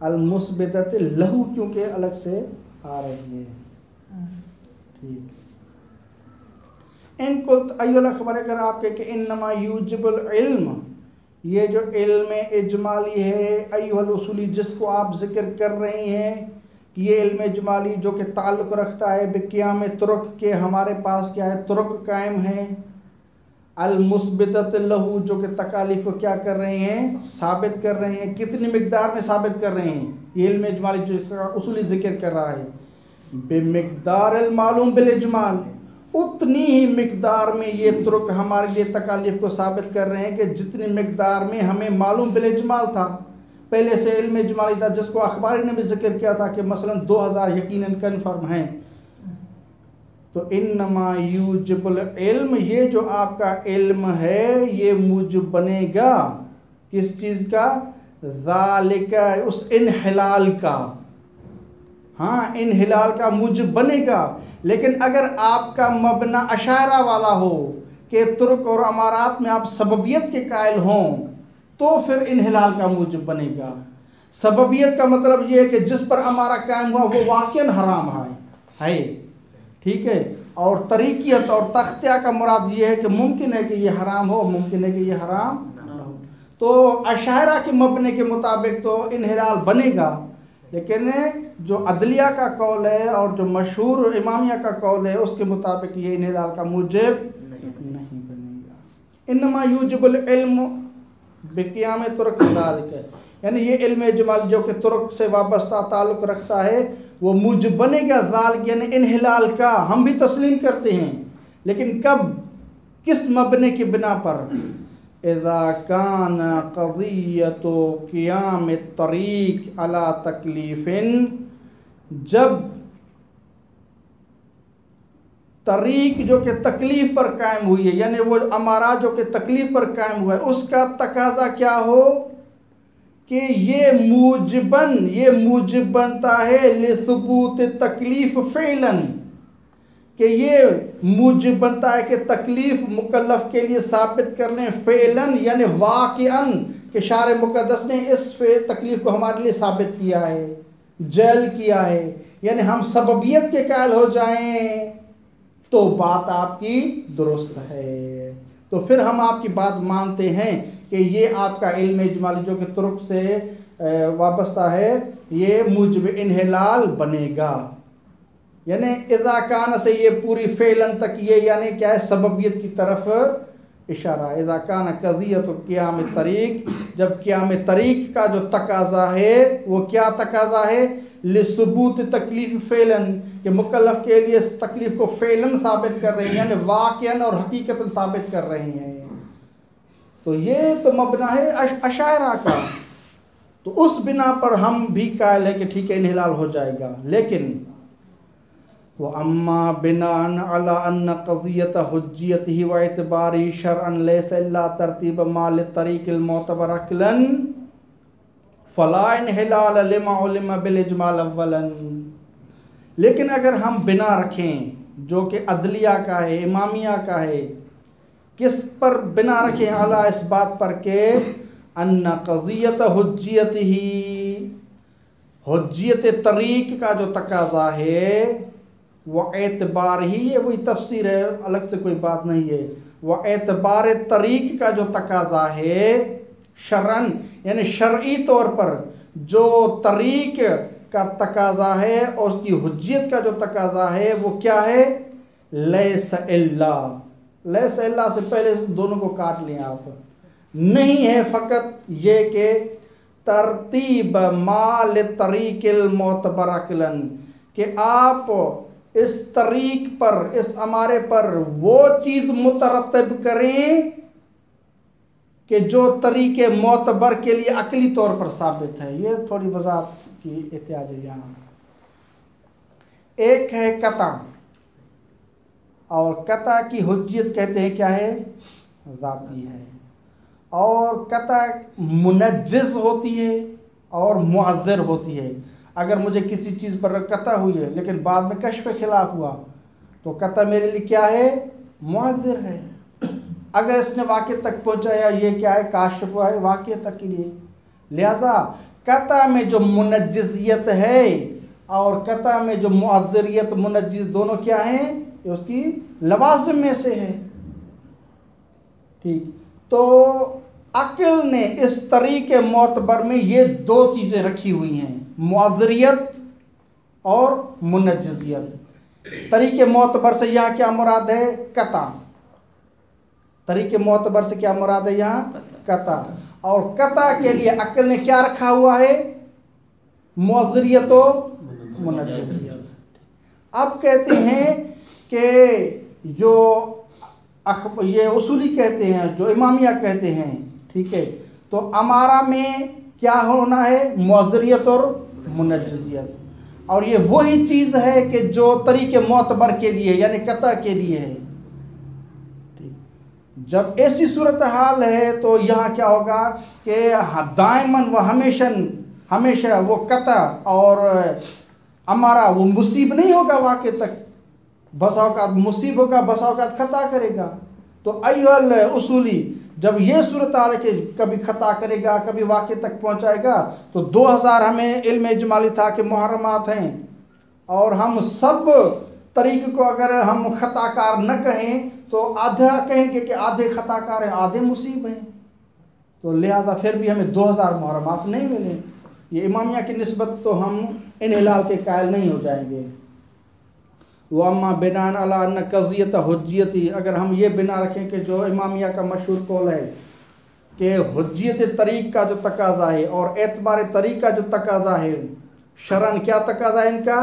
المثبتۃ لہو کیونکہ الگ سے آ رہی ہے. ٹھیک. ان کو ایھا الاخبار، اگر آپ کہیں کہ انما یوجب العلم، یہ جو علم اجمالی ہے، ایھا الاصولی جس کو آپ ذکر کر رہے ہیں کہ یہ علم اجمالی جو کہ تعلق رکھتا ہے بقیام طرق کے، ہمارے پاس کیا ہے، طرق قائم ہیں، المثبتۃ لہو جو کہ تکالیف کو کیا کر رہے ہیں، ثابت کر رہے ہیں. کتنی مقدار میں ثابت کر رہے ہیں؟ یہ علم اجمالی جو اس کا اصولی ذکر کر رہا ہے، بمقدار المعلوم بالاجمال، اتنی ہی مقدار میں یہ طرق ہمارے لیے تکالیف کو ثابت کر رہے ہیں کہ جتنی مقدار میں ہمیں معلوم بالاجمال تھا. پہلے سے علم اجمالی تھا جس کو اخباری نے بھی ذکر کیا تھا کہ مثلا 2000 یقیناً کنفرم ہیں. تو انما یوجب العلم، یہ جو آپ کا علم ہے یہ موجب بنے گا کس چیز کا؟ ذالک، اس انحلال کا. ہاں، انحلال کا موجب بنے گا. لیکن اگر آپ کا مبنا اشاعرہ والا ہو کہ ترک اور امارات میں آپ سببیت کے قائل ہوں تو پھر انحلال کا موجب بنے گا. سببیت کا مطلب یہ ہے کہ جس پر امارہ قائم ہوا وہ واقعاً حرام ہے، ٹھیک ہے. اور طریقیت اور تختیہ کا مراد یہ ہے کہ ممکن ہے کہ یہ حرام ہو، ممکن ہے کہ یہ حرام نہ ہو. تو اشاعرہ کے مبنے کے مطابق تو انحلال بنے گا، لیکن جو عدلیہ کا قول ہے اور جو مشہور امامیہ کا قول ہے اس کے مطابق یہ انحلال کا موجب نہیں بنے گا. انما یوجب العلم بقیام طرق ذالک، یعنی یہ علم اجمال جو کہ طرق سے وابستہ تعلق رکھتا ہے وہ موجب بنے گا ذالک، یعنی انحلال کا. ہم بھی تسلیم کرتے ہیں، لیکن کب، کس مبنے کی بنا پر؟ اذا کان قضیۃ قیام الطریق علی تکلیف، جب طریق جو کہ تکلیف پر قائم ہوئی ہے، یعنی وہ امارہ جو کہ تکلیف پر قائم ہوا ہے، اس کا تقاضا کیا ہو کہ یہ موجب بنتا ہے لثبوت تکلیف فعلاً، کہ یہ موجب بنتا ہے کہ تکلیف مکلف کے لیے ثابت کر لیں فعلاً، یعنی واقعاً کہ شارع مقدس نے اس تکلیف کو ہمارے لیے ثابت کیا ہے، جعل کیا ہے. یعنی ہم سببیت کے قائل ہو جائیں تو بات آپ کی درست ہے، تو پھر ہم آپ کی بات مانتے ہیں کہ یہ آپ کا علم اجمالی جو کہ طرق سے وابستہ ہے یہ موجب انحلال بنے گا. یعنی اذا کان سے یہ پوری فعلاً تک یہ یعنی کیا ہے، سببیت کی طرف اشارہ. اذا کان قضیۃ قیام طریق، جب قیام طریق کا جو تقاضا ہے وہ کیا تقاضا ہے؟ لثبوت تکلیف فعلاً، کہ مکلف کے لیے اس تکلیف کو فعلاً ثابت کر رہے ہیں، یعنی واقعاً اور حقیقتاً ثابت کر رہے ہیں. تو یہ تو مبنا ہے اشاعرہ کا. تو اس بنا پر ہم بھی قائل ہے کہ ٹھیک ہے انحلال ہو جائے گا. لیکن وَأَمَّا بِنَاءً عَلَىٰ أَنَّ قَضِيَّةَ حُجِّيَّتِهِ وَاعْتِبَارِهِ شَرْعًا لَيْسَ إِلَّا تَرْتِيبَ مَا لِلطَّرِيقِ الْمُعْتَبَرِ عَقْلًا فَلَا انْحِلَالَ لِمَا عُلِمَ بِالْإِجْمَالِ أَوَّلًا. لیکن اگر ہم بنا رکھیں جو کہ عدلیہ کا ہے، امامیہ کا ہے، کس پر بنا رکھیں؟ علی اس بات پر کہ ان قضیت حجیت طریق کا جو تقاضا ہے وہ اعتبار ہی ہے، وہی تفسیر ہے، الگ سے کوئی بات نہیں ہے. وہ اعتبار طریق کا جو تقاضا ہے شرعاً، یعنی شرعی طور پر جو طریق کا تقاضا ہے اور اس کی حجیت کا جو تقاضا ہے وہ کیا ہے؟ لیس الا، لیس الا سے پہلے دونوں کو کاٹ لیں آپ، نہیں ہے فقط یہ کہ ترتیب ما للطریق المعتبر عقلاً، کہ آپ اس طریق پر، اس امارے پر وہ چیز مترتب کریں کہ جو طریق معتبر کے لیے عقلی طور پر ثابت ہے. یہ تھوڑی وضاحت کی احتیاج ہے یہاں. ایک ہے قطع، اور قطع کی حجیت کہتے ہیں کیا ہے؟ ذاتی ہے. اور قطع منجز ہوتی ہے اور معذر ہوتی ہے. اگر مجھے کسی چیز پر قطع ہوئی ہے لیکن بعد میں کشف خلاف ہوا تو قطع میرے لیے کیا ہے؟ معذر ہے. اگر اس نے واقع تک پہنچایا یہ کیا ہے؟ کاشف ہوا ہے واقع تک کے لیے. لہذا قطع میں جو منجزیت ہے اور قطع میں جو معذریت، منجز دونوں کیا ہیں؟ یہ اس کی لوازم میں سے ہے. ٹھیک، تو عقل نے اس طریق معتبر میں یہ دو چیزیں رکھی ہوئی ہیں، معذریت اور منجزیت۔ طریق معتبر سے یہاں کیا مراد ہے؟ قطع۔ طریق معتبر سے کیا مراد ہے یہاں؟ قطع۔ اور قطع کے لیے عقل نے کیا رکھا ہوا ہے؟ معذریت و منجزیت۔ اب کہتے ہیں کہ جو یہ اصولی کہتے ہیں، جو امامیہ کہتے ہیں، ٹھیک ہے، تو امارہ میں کیا ہونا ہے؟ معذریت اور منجزیت۔ اور یہ وہی چیز ہے کہ جو طریق معتبر کے لیے یعنی قطع کے لیے ہے۔ جب ایسی صورتحال ہے تو یہاں کیا ہوگا کہ دائماً و ہمیشہ وہ قطع اور امارہ وہ مصیب نہیں ہوگا واقع تک، بس اوقات مصیب ہوگا، بس اوقات خطا کرے گا۔ تو ایھا الاصولی جب یہ صورتحال ہے کہ کبھی خطا کرے گا، کبھی واقع تک پہنچائے گا، تو 2000 ہمیں علم اجمالی تھا کہ محرمات ہیں، اور ہم سب طریق کو اگر ہم خطا کار نہ کہیں تو آدھا کہیں گے کہ آدھے خطا کار ہیں، آدھے مصیب ہیں، تو لہذا پھر بھی ہمیں 2000 محرمات نہیں ملے۔ یہ امامیہ کی نسبت تو ہم انحلال کے قائل نہیں ہو جائیں گے۔ وَأَمَّا بِنَاءً عَلَىٰ أَنَّ قَضِيَّةَ حُجِّيَّتِ، اگر ہم یہ بنا رکھیں کہ جو امامیہ کا مشہور قول ہے کہ حجیت طریق کا جو تقاضا ہے اور اعتبار طریق کا جو تقاضا ہے، شرعاً کیا تقاضا ہے ان کا؟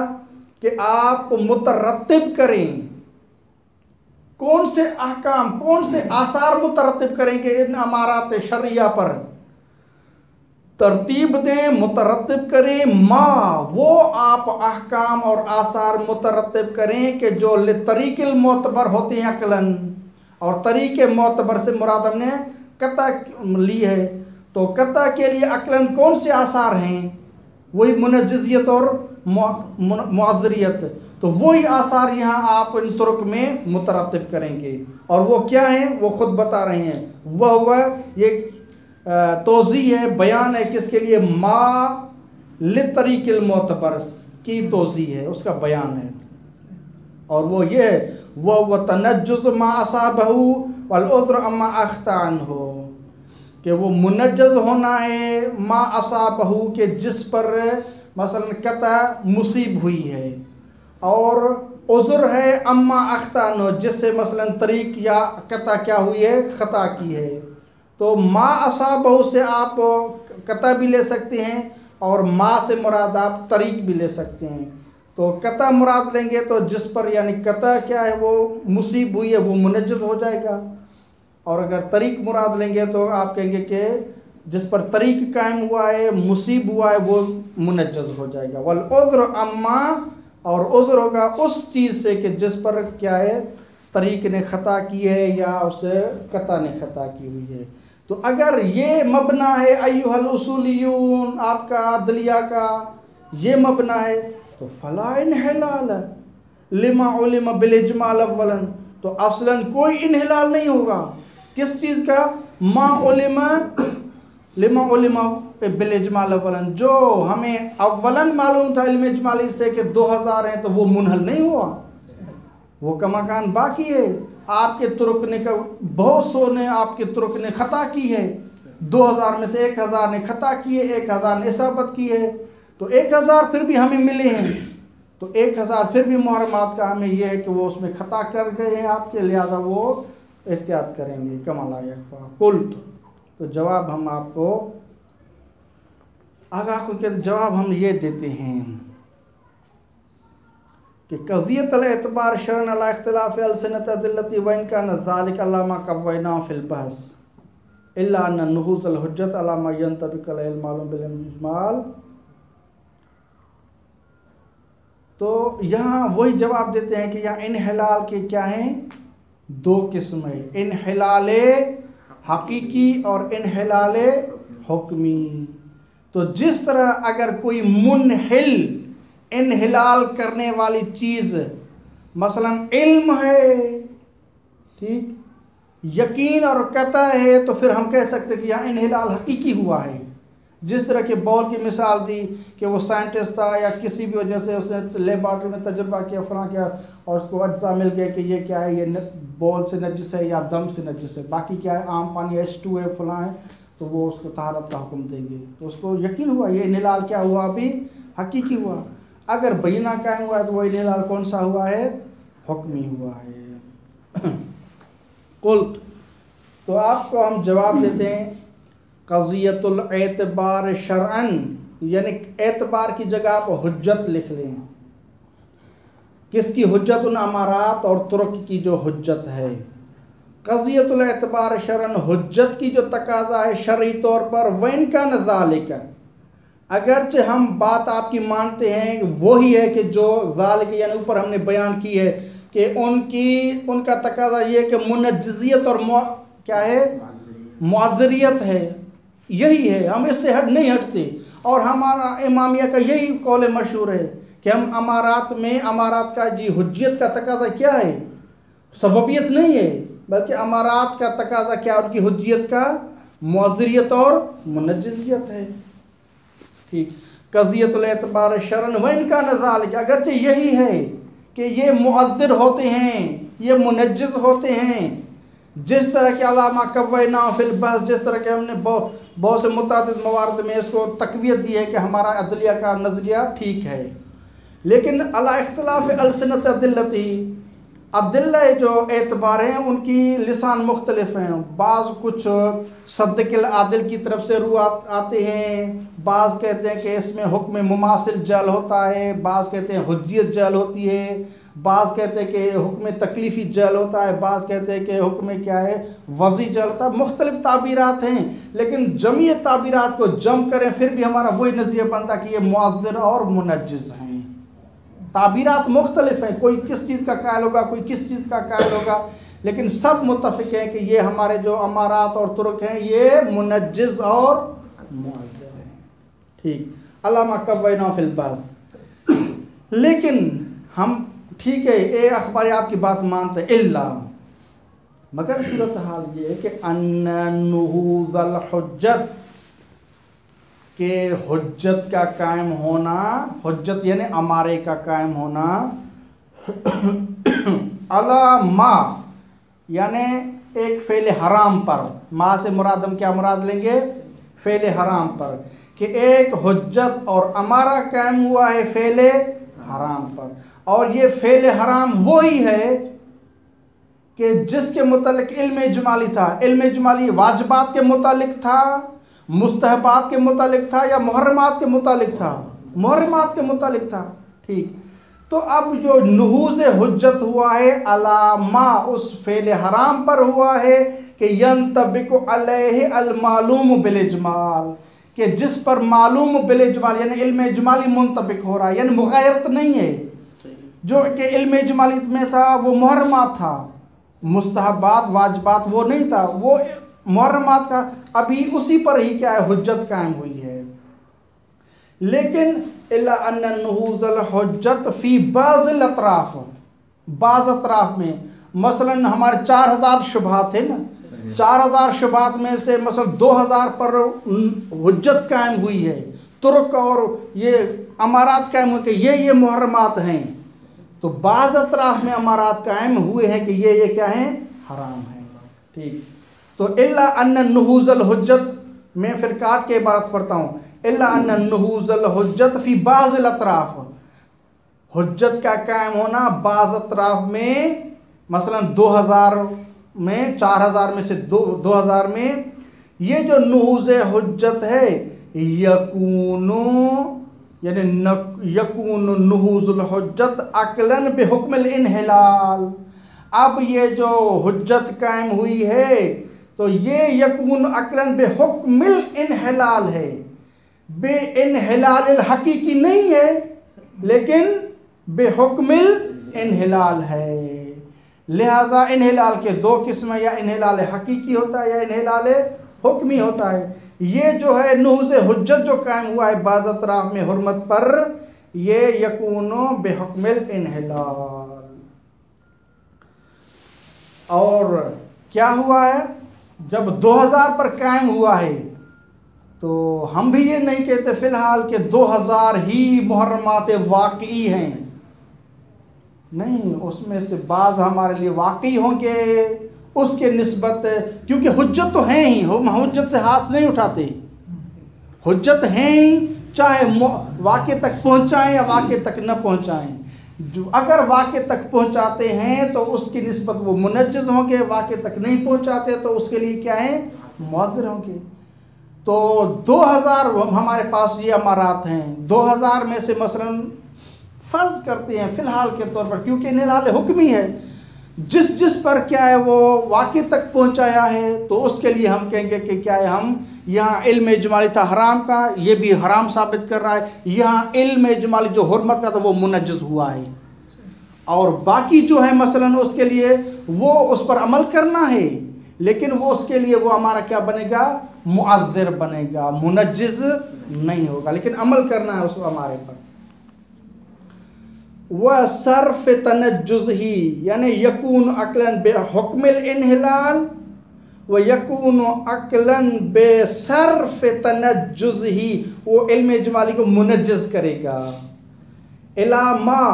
کہ آپ مترتب کریں، کون سے احکام، کون سے آثار مترتب کریں گے ان امارات شرعیہ پر؟ ترتیب دیں، مترتب کریں، وہ آپ احکام اور آثار مترتب کریں کہ جو طریق المعتبر ہوتے ہیں عقلاً، اور طریق معتبر سے مراد ہم نے قطع لی ہے، تو قطع کے لیے عقلاً کون سے آثار ہیں؟ وہی منجزیت اور معذریت، تو وہی آثار یہاں آپ ان طرق میں مترتب کریں گے، اور وہ کیا ہیں؟ وہ خود بتا رہے ہیں، وہ یہ توضیح ہے، بیان ہے کس کے لیے؟ ما لطریق المعتبر کی توضیح ہے، اس کا بیان ہے، اور وہ یہ ہے وہ تنجز ما اصابہ والعذر اما اخطا عنہ، کہ وہ منجز ہونا ہے ما اصابہ کہ جس پر مثلا قطع مصیب ہوئی ہے، اور عذر ہے اما اخطا عنہ جس سے مثلا طریق یا قطع کیا ہوئی ہے؟ خطا کی ہے۔ تو ما اصابہ سے آپ قطع بھی لے سکتے ہیں، اور ما سے مراد آپ طریق بھی لے سکتے ہیں۔ تو قطع مراد لیں گے تو جس پر یعنی قطع کیا ہے وہ مصیب ہوئی ہے وہ منجز ہو جائے گا، اور اگر طریق مراد لیں گے تو آپ کہیں گے کہ جس پر طریق قائم ہوا ہے، مصیب ہوا ہے، وہ منجز ہو جائے گا۔ والعذر اما، اور عذر ہوگا اس چیز سے کہ جس پر کیا ہے؟ طریق نے خطا کی ہے یا اسے قطع نے خطا کی ہوئی ہے۔ تو اگر یہ مبنا ہے ایھا الاصولیون آپ کا عدلیہ کا، یہ مبنا ہے تو فلا انحلال لما علم بالاجمال اولا، تو اصلاً کوئی انحلال نہیں ہوگا کس چیز کا؟ ما علم لما علم بالاجمال اولا، جو ہمیں اولاً معلوم تھا علم اجمالی سے کہ 2000 ہیں، تو وہ منحل نہیں ہوا، وہ کماکان باقی ہے۔ آپ کے طرق نے بہت سو نے آپ کے طرق نے خطا کی ہے، 2000 میں سے 1000 نے خطا کی ہے، 1000 نے اصابت کی ہے، تو 1000 پھر بھی ہمیں ملے ہیں، تو 1000 پھر بھی محرمات کا ہمیں یہ ہے کہ وہ اس میں خطا کر گئے ہیں آپ کے، لہذا وہ احتیاط کریں گے۔ کما لا یخفی قلت، تو جواب ہم آپ کو آگاہ کے جواب ہم یہ دیتے ہیں کہ قضیت الاعتبار شرعاً علی اختلاف السنۃ التي وان كان ذلك على ما قويناه في البحث الا ان نهوض الحجت على ما ينطبق عليه المعلوم بالاجمال، تو یہاں وہی جواب دیتے ہیں کہ یہاں انحلال کے کیا ہیں؟ 2 قسم ہیں، انحلال حقیقی اور انحلال حکمی۔ تو جس طرح اگر کوئی منحل انحلال کرنے والی چیز مثلا علم ہے، ٹھیک، یقین اور قطع ہے، تو پھر ہم کہہ سکتے ہیں کہ یہاں انحلال حقیقی ہوا ہے۔ جس طرح کہ بال کی مثال دی کہ وہ سائنٹسٹ تھا یا کسی بھی وجہ سے اس نے لیبارٹری میں تجربہ کیا، فلاں کیا، اور اس کو اجزاء مل گئے کہ یہ کیا ہے، یہ بال سے نجس ہے یا دم سے نجس ہے، باقی کیا ہے عام پانی H2 ہے، فلاں ہے، تو وہ اس کو طہارت کا حکم دیں گے، تو اس کو یقین ہوا یہ انحلال کیا ہوا، ابھی حقیقی ہوا۔ اگر بینہ قائم ہوا ہے تو وہ انحلال کون سا ہوا ہے؟ حکمی ہوا ہے. قلت، تو آپ کو ہم جواب دیتے ہیں قضیت الاعتبار شرعاً، یعنی اعتبار کی جگہ آپ حجت لکھ لیں. کس کی حجت؟ ان امارات اور ترک کی جو حجت ہے. قضیت الاعتبار شرعاً، حجت کی جو تقاضا ہے شرعی طور پر، وَإِنْ كَانَ ذَلِكَ، اگرچہ ہم بات آپ کی مانتے ہیں وہی ہے کہ جو ذالک یعنی اوپر ہم نے بیان کی ہے کہ ان کا تقاضا یہ کہ منجزیت اور کیا ہے؟ معذریت ہے. یہی ہے، ہم اس سے نہیں ہٹتے. اور ہمارا امامیہ کا یہی قول مشہور ہے کہ ہم امارات کا جی حجیت کا تقاضا کیا ہے؟ سببیت نہیں ہے، بلکہ امارات کا تقاضا کیا؟ ان کی حجیت کا معذریت اور منجزیت ہے. ٹھیک. قضیت الاعتبار شرعاً وَإِنْ كَانَ ذَلِكَ، اگرچہ یہی ہے کہ یہ معذر ہوتے ہیں، یہ منجز ہوتے ہیں، جس طرح کے علامہ قوینا فی البحث، جس طرح کے ہم نے بہت سے متعدد موارد میں اس کو تقویت دی ہے کہ ہمارا عدلیہ کا نظریہ ٹھیک ہے. لیکن علی اختلاف السنت ادلتی، عدلہ جو اعتبار ہیں ان کی لسان مختلف ہیں. بعض کچھ صدق العادل کی طرف سے روح آتے ہیں، بعض کہتے ہیں کہ اس میں حکم مماثل جعل ہوتا ہے، بعض کہتے ہیں حجیت جعل ہوتی ہے، بعض کہتے ہیں کہ حکم تکلیفی جعل ہوتا ہے، بعض کہتے ہیں کہ حکم کیا ہے؟ وضعی جعل ہوتا ہے. مختلف تعبیرات ہیں، لیکن جمعی تعبیرات کو جمع کریں پھر بھی ہمارا وہی نظریہ بنتا کہ یہ معذر اور منجز ہیں. تعبیرات مختلف ہیں، کوئی کس چیز کا قائل ہوگا، کوئی کس چیز کا قائل ہوگا، لیکن سب متفق ہیں کہ یہ ہمارے جو امارات اور ترک ہیں یہ منجز اور معذر ہیں. ٹھیک. علامہ قوینا فی البحث. لیکن ہم ٹھیک ہے اے اخباری آپ کی بات مانتے الا، مگر صورتحال یہ ہے کہ ان نہوض الحجت، کہ حجت کا قائم ہونا، حجت یعنی امارے کا قائم ہونا، علی ما یعنی ایک فعل حرام پر. ما سے مراد ہم کیا مراد لیں گے؟ فعل حرام پر، کہ ایک حجت اور امارہ قائم ہوا ہے فعل حرام پر. اور یہ فعل حرام وہی ہے کہ جس کے متعلق علم اجمالی تھا. علم اجمالی واجبات کے متعلق تھا، مستحبات کے متعلق تھا، یا محرمات کے متعلق تھا؟ محرمات کے متعلق تھا. ٹھیک. تو اب جو نہوض حجت ہوا ہے علامہ اس فعل حرام پر ہوا ہے کہ ینطبق علیہ المعلوم بالاجمال، کہ جس پر معلوم بالاجمال یعنی علم اجمالی منطبق ہو رہا ہے، یعنی مغایرت نہیں ہے. جو کہ علم اجمالی میں تھا وہ محرمات تھا، مستحبات واجبات وہ نہیں تھا، وہ محرمات کا ابھی اسی پر ہی کیا ہے؟ حجت قائم ہوئی ہے. لیکن الا ان نہوض الحجت فی بعض الاطراف، بعض اطراف میں، مثلا ہمارے 4000 شبہات ہیں نا، 4000 شبہات میں سے مثلا 2000 پر حجت قائم ہوئی ہے، ترک اور یہ امارات قائم ہوئے کہ یہ محرمات ہیں. تو بعض اطراف میں امارات قائم ہوئے ہیں کہ یہ کیا ہیں؟ حرام ہیں. ٹھیک. تو الا ان نہوض الحجت، میں پھر کاٹ کے عبارت پڑھتا ہوں، الا ان نہوض الحجت فی بعض الاطراف، حجت کا قائم ہونا بعض اطراف میں، مثلا 2000 میں، 4000 میں سے 2000 میں، یہ جو نہوض حجت ہے یعنی یکون نہوض الحجت عقلاً بحکم الانحلال. اب یہ جو حجت قائم ہوئی ہے تو یہ یکون عقلاً بحکم الانحلال ہے، بے انحلال الحقیقی نہیں ہے لیکن بحکم الانحلال ہے. لہذا انحلال کے 2 قسم، یا انحلال حقیقی ہوتا ہے یا انحلال حکمی ہوتا ہے. یہ جو ہے نہوض حجت جو قائم ہوا ہے بعض اطراف میں حرمت پر، یہ یکون بحکم الانحلال. اور کیا ہوا ہے؟ جب 2000 پر قائم ہوا ہے تو ہم بھی یہ نہیں کہتے فی الحال کہ 2000 ہی محرمات واقعی ہیں، نہیں، اس میں سے بعض ہمارے لیے واقعی ہوں گے اس کے نسبت، کیونکہ حجت تو ہیں ہی، ہم حجت سے ہاتھ نہیں اٹھاتے، حجت ہیں ہی چاہے واقع تک پہنچائیں یا واقع تک نہ پہنچائیں. جو اگر واقع تک پہنچاتے ہیں تو اس کی نسبت وہ منجز ہوں گے، واقع تک نہیں پہنچاتے تو اس کے لیے کیا ہیں؟ معذر ہوں گے. تو 2000 ہمارے پاس یہ امارات ہیں، 2000 میں سے مثلا فرض کرتے ہیں فی الحال کے طور پر، کیونکہ انحلال حکمی ہے، جس پر کیا ہے وہ واقع تک پہنچایا ہے تو اس کے لیے ہم کہیں گے کہ کیا ہے، ہم یہاں علم اجمالی تھا حرام کا، یہ بھی حرام ثابت کر رہا ہے. یہاں علم اجمالی جو حرمت کا تھا وہ منجز ہوا ہے، اور باقی جو ہے مثلا اس کے لیے وہ اس پر عمل کرنا ہے، لیکن وہ اس کے لیے وہ ہمارا کیا بنے گا؟ معذر بنے گا، منجز نہیں ہوگا، لیکن عمل کرنا ہے اس کو ہمارے پر. وصرف تنجز ہی یعنی یکون عقلاً بحکم الانحلال و یکون عقلاً بصرف تنجز ہی، وہ علم اجمالی کو منجز کرے گا. الا ما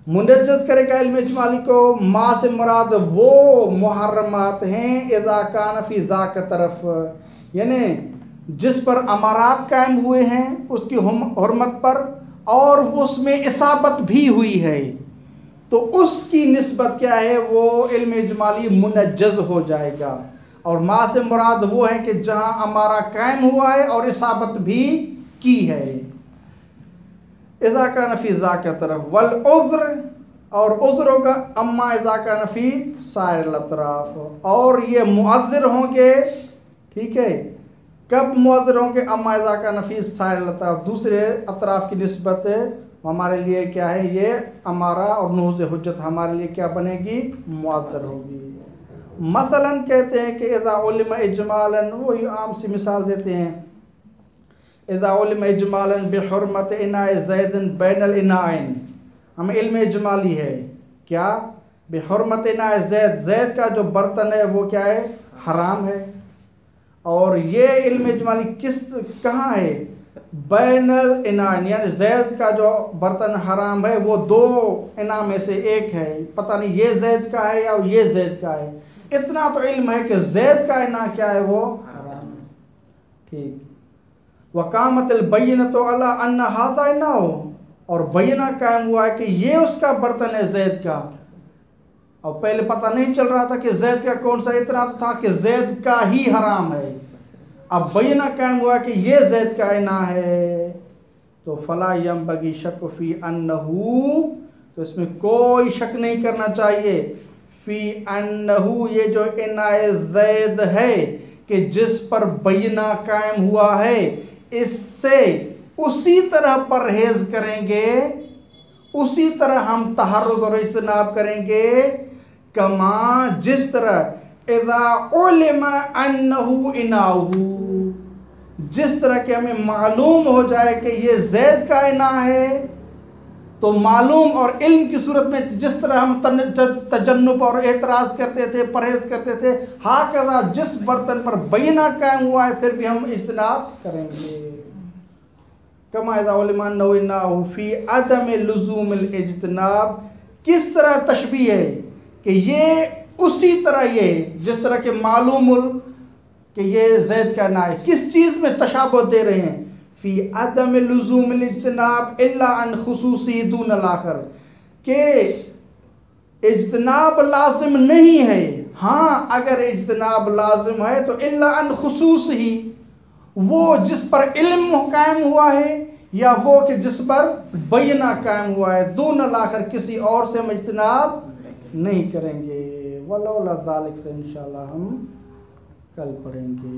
منجز کرے گا علم اجمالی کو، ما سے مراد وہ محرمات ہیں اذا کان فی ذاک طرف، یعنی جس پر امارات قائم ہوئے ہیں اس کی حرمت پر اور اس میں اصابت بھی ہوئی ہے، تو اس کی نسبت کیا ہے؟ وہ علم اجمالی منجز ہو جائے گا. اور ما سے مراد وہ ہے کہ جہاں امارہ قائم ہوا ہے اور اصابت بھی کی ہے. اذا کان فی ذاک طرف والعذر، اور عذر ہوگا اما اذا کان فی سائر الاطراف، اور یہ معذر ہوں گے. ٹھیک ہے، کب معذر ہوں گے؟ اما اذا کان فی سائر الاطراف، دوسرے اطراف کی نسبت ہمارے لیے کیا ہے؟ یہ امارہ اور نوز حجت ہمارے لیے کیا بنے گی؟ معذر ہوگی. مثلا کہتے ہیں کہ اذا علم اجمالا، وہ عام سی مثال دیتے ہیں، اذا علم اجمالا بحرمت اناء زید بین الانائین، ہمیں علم اجمالی ہے کیا؟ بحرمت اناء زید، زید کا جو برتن ہے وہ کیا ہے؟ حرام ہے. اور یہ علم اجمالی کہاں ہے؟ بین الانائین، یعنی زید کا جو برتن حرام ہے وہ دو اناء میں سے ایک ہے، پتہ نہیں یہ زید کا ہے یا یہ زید کا ہے. اتنا تو علم ہے کہ زید کا اناء کیا ہے؟ وہ حرام ہے. ٹھیک. وقامت البینۃ علی ان ھذا اناء، اور بینہ قائم ہوا ہے کہ یہ اس کا برتن ہے زید کا، اور پہلے پتہ نہیں چل رہا تھا کہ زید کا کون سا، اتنا تو تھا کہ زید کا ہی حرام ہے. اب بینہ قائم ہوا کہ یہ زید کا اناء ہے، تو فلا ینبغی شک فی انہو، تو اس میں کوئی شک نہیں کرنا چاہیے، فی انہو یہ جو اناء زید ہے کہ جس پر بینہ قائم ہوا ہے اس سے اسی طرح پرہیز کریں گے، اسی طرح ہم تحرز اور اجتناب کریں گے، کما جس طرح اذا علم انہو اناؤہ، جس طرح کہ ہمیں معلوم ہو جائے کہ یہ زید کا اناء ہے، تو معلوم اور علم کی صورت میں جس طرح ہم تجنب اور اعتراض کرتے تھے، پرہیز کرتے تھے، ہاکذا جس برتن پر بینہ قائم ہوا ہے پھر بھی ہم اجتناب کریں گے. کما اذا علم انہ اناؤہ فی عدم لزوم الاجتناب، کس طرح تشبیہ ہے کہ یہ اسی طرح یہ جس طرح کہ معلوم کہ یہ زید کا اناء ہے، کس چیز میں تشابہ دے رہے ہیں؟ فی عدم لزوم الاجتناب الا عن خصوصی دون الاخر، کہ اجتناب لازم نہیں ہے، ہاں اگر اجتناب لازم ہے تو الا عن خصوص ہی، وہ جس پر علم قائم ہوا ہے یا وہ کہ جس پر بینہ قائم ہوا ہے، دون الاخر کسی اور سے ہم اجتناب نہیں کریں گے. ولولا ذالک سے انشاءاللہ ہم کل پڑھیں گے.